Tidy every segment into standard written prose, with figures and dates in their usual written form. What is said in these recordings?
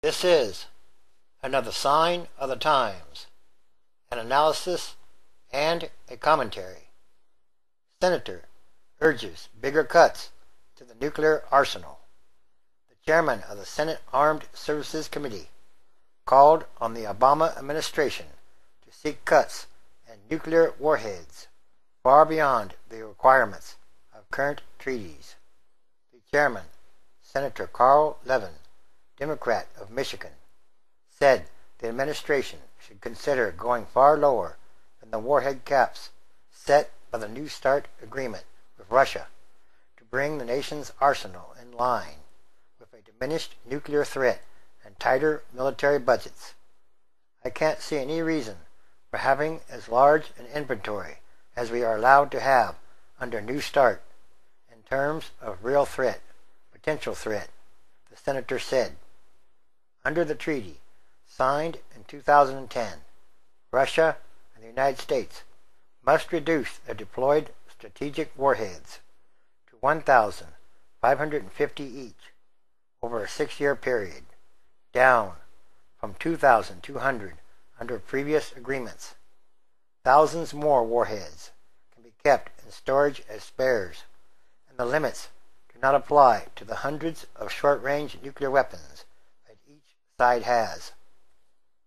This is another sign of the times, an analysis and a commentary. Senator urges bigger cuts to the nuclear arsenal. The chairman of the Senate Armed Services Committee called on the Obama administration to seek cuts in nuclear warheads far beyond the requirements of current treaties. The chairman, Senator Carl Levin, Democrat of Michigan, said the administration should consider going far lower than the warhead caps set by the New START agreement with Russia to bring the nation's arsenal in line with a diminished nuclear threat and tighter military budgets. I can't see any reason for having as large an inventory as we are allowed to have under New START in terms of real threat, potential threat, the senator said. Under the treaty, signed in 2010, Russia and the United States must reduce their deployed strategic warheads to 1,550 each over a 6-year period, down from 2,200 under previous agreements. Thousands more warheads can be kept in storage as spares, and the limits do not apply to the hundreds of short-range nuclear weapons that each side has.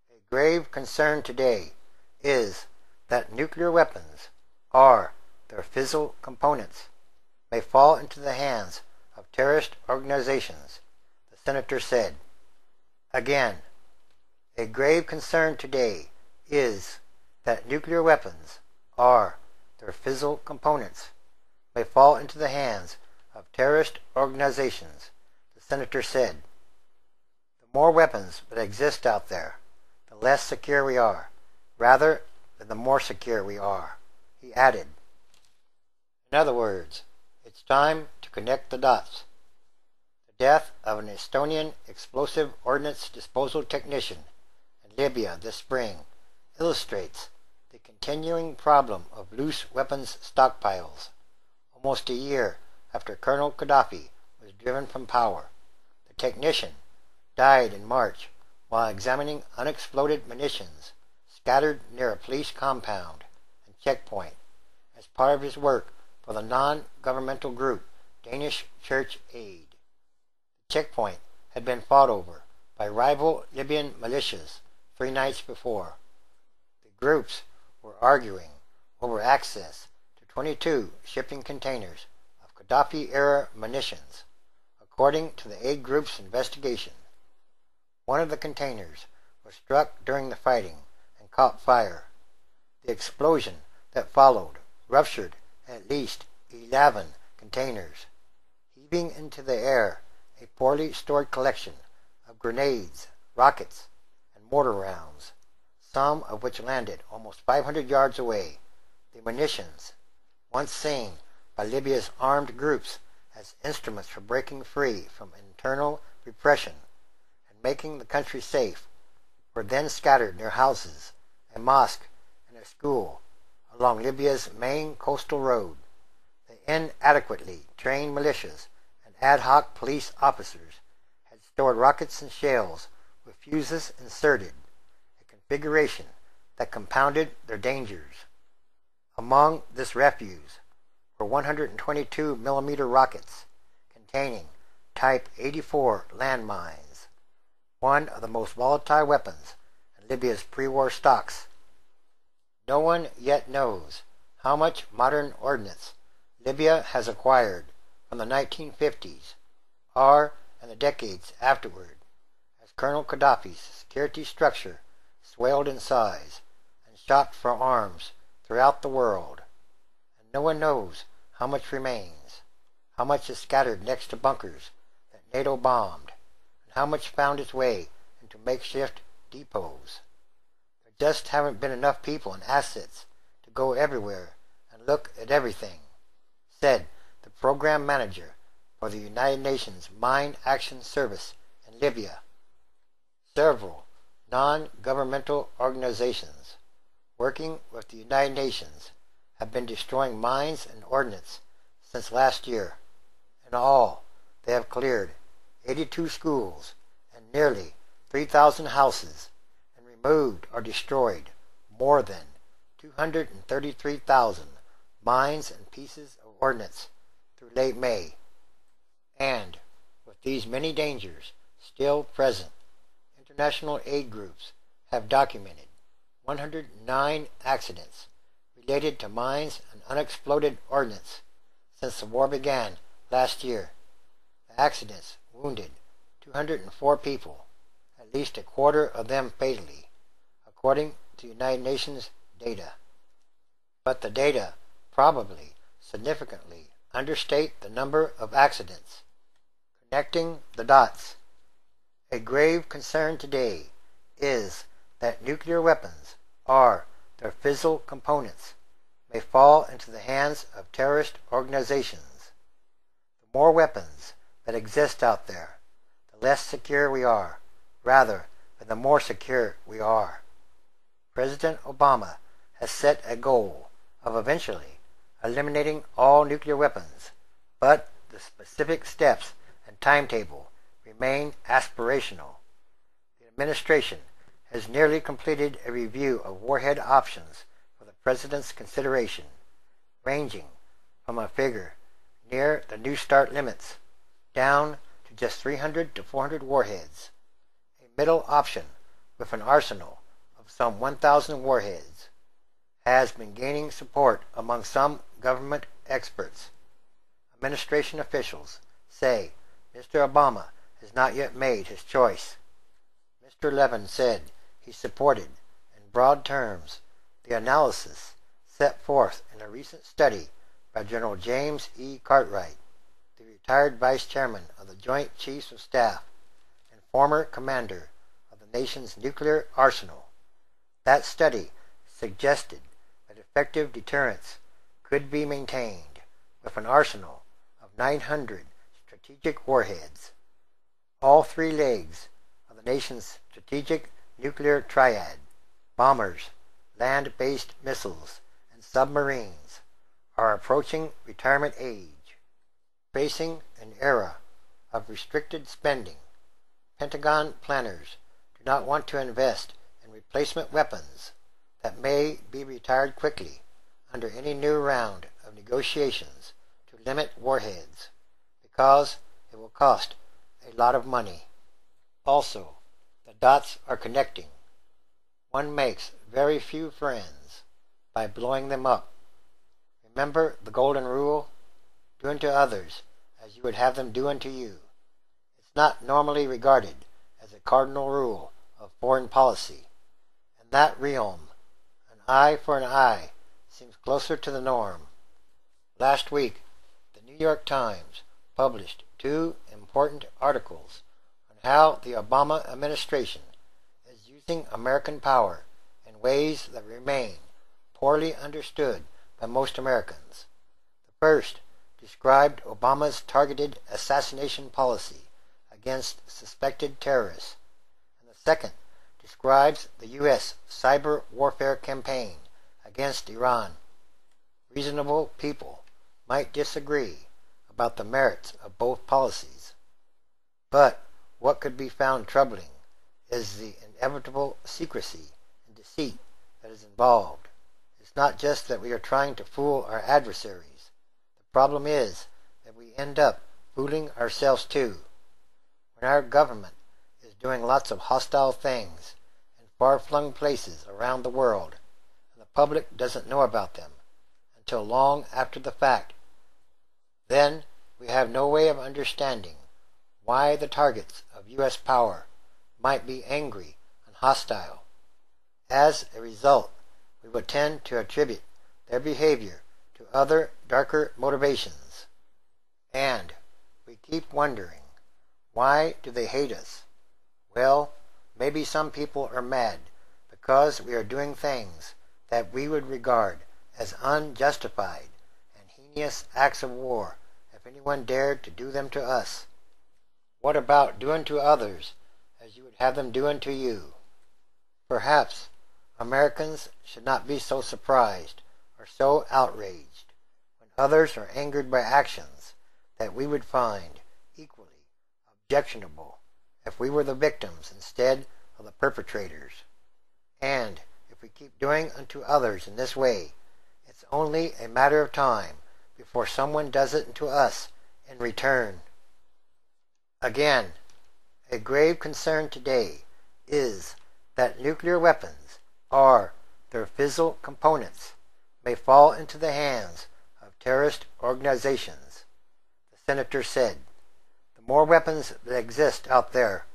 A grave concern today is that nuclear weapons, or their fissile components, may fall into the hands of terrorist organizations, the senator said. Again, a grave concern today is that nuclear weapons, or their fissile components, may fall into the hands of terrorist organizations, the senator said. The more weapons that exist out there, the less secure we are, rather than the more secure we are, he added. In other words, it's time to connect the dots. The death of an Estonian explosive ordnance disposal technician in Libya this spring illustrates the continuing problem of loose weapons stockpiles, almost a year after Colonel Gaddafi was driven from power. The technician died in March while examining unexploded munitions scattered near a police compound and checkpoint as part of his work for the non-governmental group Danish Church Aid. The checkpoint had been fought over by rival Libyan militias 3 nights before. The groups were arguing over access to 22 shipping containers of Gaddafi-era munitions, according to the aid group's investigation. One of the containers was struck during the fighting and caught fire. The explosion that followed ruptured at least 11 containers, heaving into the air a poorly stored collection of grenades, rockets, and mortar rounds, some of which landed almost 500 yards away. The munitions, once seen by Libya's armed groups as instruments for breaking free from internal repression and making the country safe, were then scattered near houses, a mosque, and a school along Libya's main coastal road. The inadequately trained militias and ad hoc police officers had stored rockets and shells with fuses inserted, a configuration that compounded their dangers. Among this refuse were 122 mm rockets containing Type 84 landmines, one of the most volatile weapons in Libya's pre-war stocks. No one yet knows how much modern ordnance Libya has acquired from the 1950s or in the decades afterward, as Colonel Gaddafi's security structure swelled in size and shopped for arms throughout the world. And no one knows how much remains, how much is scattered next to bunkers that NATO bombed, and how much found its way into makeshift depots. There just haven't been enough people and assets to go everywhere and look at everything, said the program manager for the United Nations Mine Action Service in Libya. Several non-governmental organizations working with the United Nations have been destroying mines and ordnance since last year. In all, they have cleared 82 schools and nearly 3,000 houses and removed or destroyed more than 233,000 mines and pieces of ordnance through late May. And with these many dangers still present, international aid groups have documented 109 accidents related to mines and unexploded ordnance since the war began last year. The accidents wounded 204 people, at least a quarter of them fatally, according to United Nations data. But the data probably significantly understate the number of accidents. Connecting the dots. A grave concern today is that nuclear weapons or their fissile components may fall into the hands of terrorist organizations. The more weapons that exist out there, the less secure we are, rather than the more secure we are. President Obama has set a goal of eventually eliminating all nuclear weapons, but the specific steps and timetable remain aspirational. The administration has nearly completed a review of warhead options for the President's consideration, ranging from a figure near the New START limits down to just 300 to 400 warheads. A middle option with an arsenal of some 1,000 warheads has been gaining support among some government experts. Administration officials say Mr. Obama has not yet made his choice. Mr. Levin said he supported, in broad terms, the analysis set forth in a recent study by General James E. Cartwright, the retired Vice Chairman of the Joint Chiefs of Staff and former commander of the nation's nuclear arsenal. That study suggested that effective deterrence could be maintained with an arsenal of 900 strategic warheads. All three legs of the nation's strategic nuclear triad, bombers, land-based missiles, and submarines, are approaching retirement age. Facing an era of restricted spending, Pentagon planners do not want to invest in replacement weapons that may be retired quickly under any new round of negotiations to limit warheads, because it will cost a lot of money. Also, the dots are connecting. One makes very few friends by blowing them up. Remember the golden rule? Do unto others as you would have them do unto you. It's not normally regarded as a cardinal rule of foreign policy. In that realm, an eye for an eye seems closer to the norm. Last week, the New York Times published two important articles on how the Obama administration is using American power in ways that remain poorly understood by most Americans. The first described Obama's targeted assassination policy against suspected terrorists, and the second describes the U.S. cyber warfare campaign against Iran. Reasonable people might disagree about the merits of both policies, but what could be found troubling is the inevitable secrecy and deceit that is involved. It's not just that we are trying to fool our adversaries. The problem is that we end up fooling ourselves too. When our government is doing lots of hostile things in far-flung places around the world, and the public doesn't know about them until long after the fact, then we have no way of understanding why the targets of U.S. power might be angry and hostile. As a result, we would tend to attribute their behavior to other darker motivations. And we keep wondering, why do they hate us? Well, maybe some people are mad because we are doing things that we would regard as unjustified and heinous acts of war if anyone dared to do them to us. What about do unto others as you would have them do unto you? Perhaps Americans should not be so surprised or so outraged when others are angered by actions that we would find equally objectionable if we were the victims instead of the perpetrators. And if we keep doing unto others in this way, it's only a matter of time before someone does it to us in return. Again, a grave concern today is that nuclear weapons, or their fissile components, may fall into the hands of terrorist organizations. The senator said, "The more weapons that exist out there,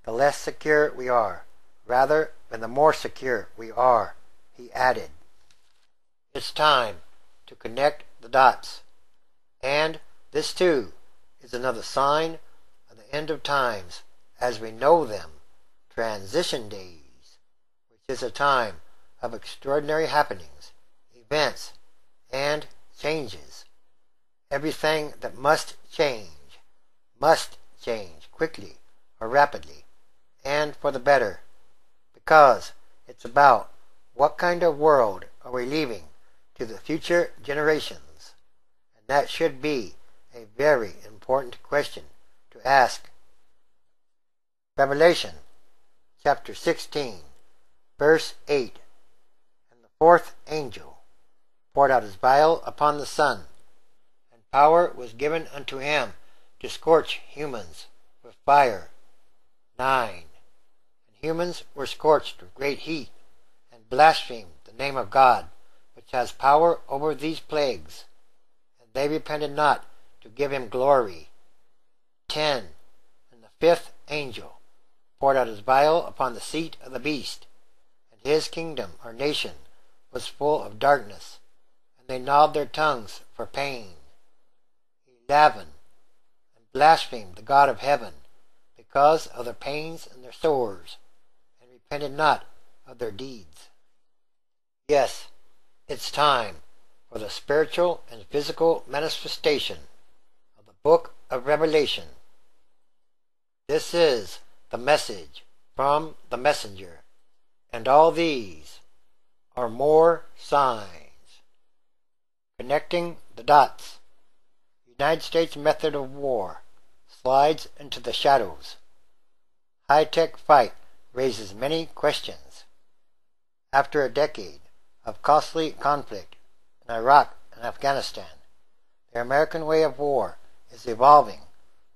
the less secure we are, rather than the more secure we are," he added. It's time to connect the dots. And this too is another sign of the end of times as we know them, transition days, which is a time of extraordinary happenings, events, and changes. Everything that must change quickly or rapidly, and for the better, because it's about what kind of world are we leaving to the future generations, and that should be a very important question to ask. Revelation chapter 16, verse 8. And the fourth angel poured out his vial upon the sun, and power was given unto him to scorch humans with fire. 9. And humans were scorched with great heat, and blasphemed the name of God, which has power over these plagues, and they repented not to give him glory. 10. And the fifth angel poured out his vial upon the seat of the beast, and his kingdom or nation was full of darkness, and they gnawed their tongues for pain. 11. And blasphemed the God of heaven, because of their pains and their sores, and repented not of their deeds. Yes, it's time for the spiritual and physical manifestation of the book of Revelation. This is the message from the messenger, and all these are more signs. Connecting the dots. The United States method of war slides into the shadows. High-tech fight raises many questions. After a decade of costly conflict in Iraq and Afghanistan, the American way of war is evolving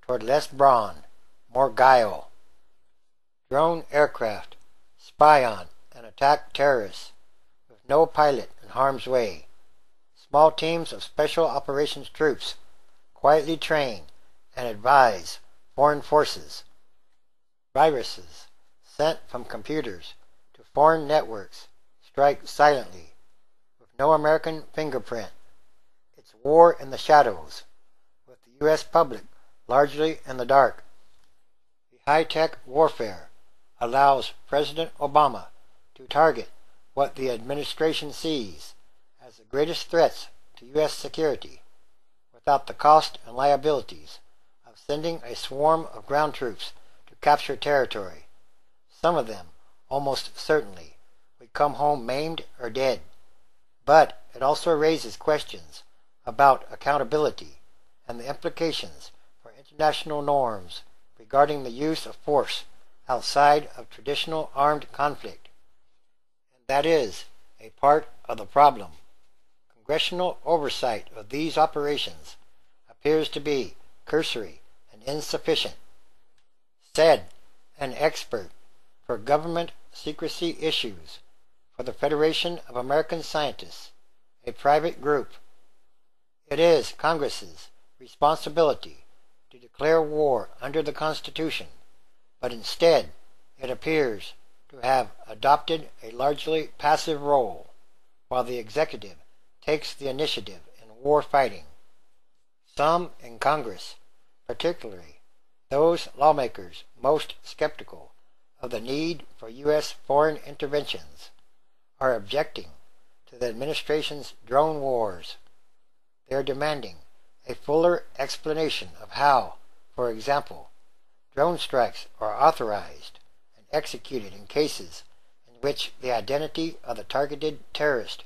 toward less brawn, more guile. Drone aircraft spy on and attack terrorists with no pilot in harm's way. Small teams of special operations troops quietly train and advise foreign forces. Viruses sent from computers to foreign networks strike silently with no American fingerprint. It's war in the shadows, with the U.S. public largely in the dark. The high-tech warfare allows President Obama to target what the administration sees as the greatest threats to U.S. security without the cost and liabilities of sending a swarm of ground troops to capture territory. Some of them, almost certainly, would come home maimed or dead. But it also raises questions about accountability and the implications for international norms regarding the use of force outside of traditional armed conflict. And that is a part of the problem. Congressional oversight of these operations appears to be cursory and insufficient. Said an expert for government secrecy issues for the Federation of American Scientists, a private group. It is Congress's responsibility to declare war under the Constitution, but instead it appears to have adopted a largely passive role, while the executive takes the initiative in war fighting. Some in Congress, particularly those lawmakers most skeptical of the need for U.S. foreign interventions, are objecting to the administration's drone wars. They are demanding a fuller explanation of how, for example, drone strikes are authorized and executed in cases in which the identity of the targeted terrorist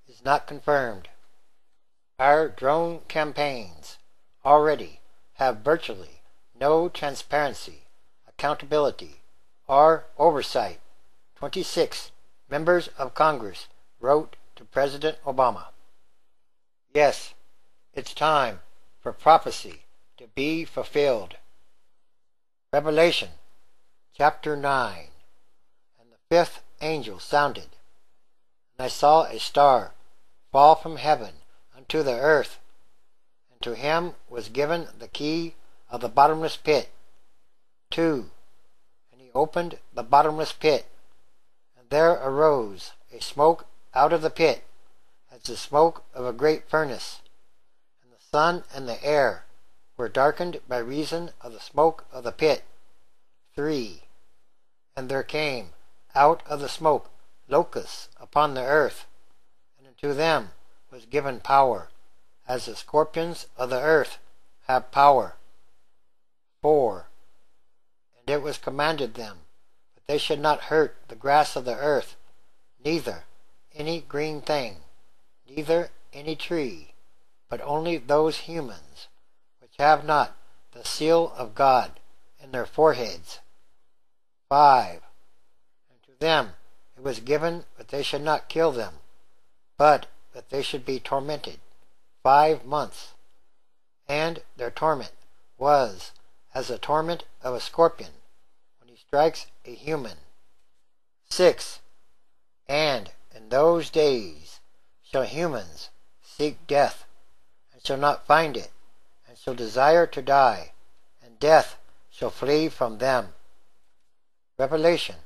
is not confirmed. Our drone campaigns already have virtually no transparency, accountability or oversight, 26 members of Congress wrote to President Obama. Yes, it's time for prophecy to be fulfilled. Revelation chapter 9. And the fifth angel sounded, and I saw a star fall from heaven unto the earth, and to him was given the key of the bottomless pit. 2. And he opened the bottomless pit, and there arose a smoke out of the pit, as the smoke of a great furnace, and the sun and the air were darkened by reason of the smoke of the pit. 3. And there came out of the smoke locusts upon the earth, and unto them was given power, as the scorpions of the earth have power. 4. And it was commanded them that they should not hurt the grass of the earth, neither any green thing, neither any tree, but only those humans which have not the seal of God in their foreheads. 5. And to them it was given that they should not kill them, but that they should be tormented 5 months. And their torment was as the torment of a scorpion when he strikes a human. 6. And in those days shall humans seek death, and shall not find it, and shall desire to die, and death shall flee from them. Revelation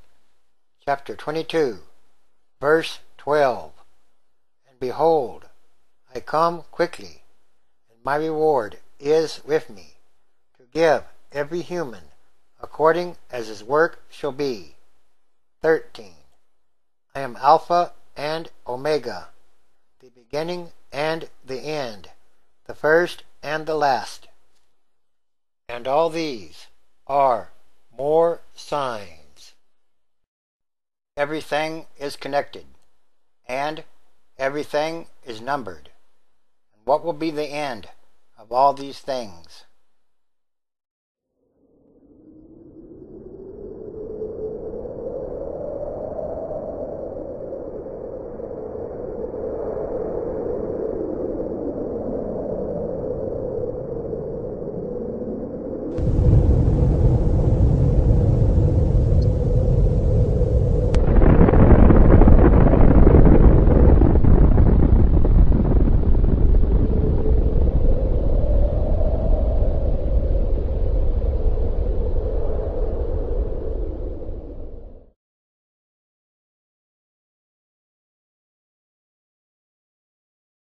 chapter 22, verse 12. And behold, I come quickly, and my reward is with me, to give every human according as his work shall be. 13. I am Alpha and Omega, the beginning and the end, the first and the last. And all these are more signs. Everything is connected, and everything is numbered. And what will be the end of all these things?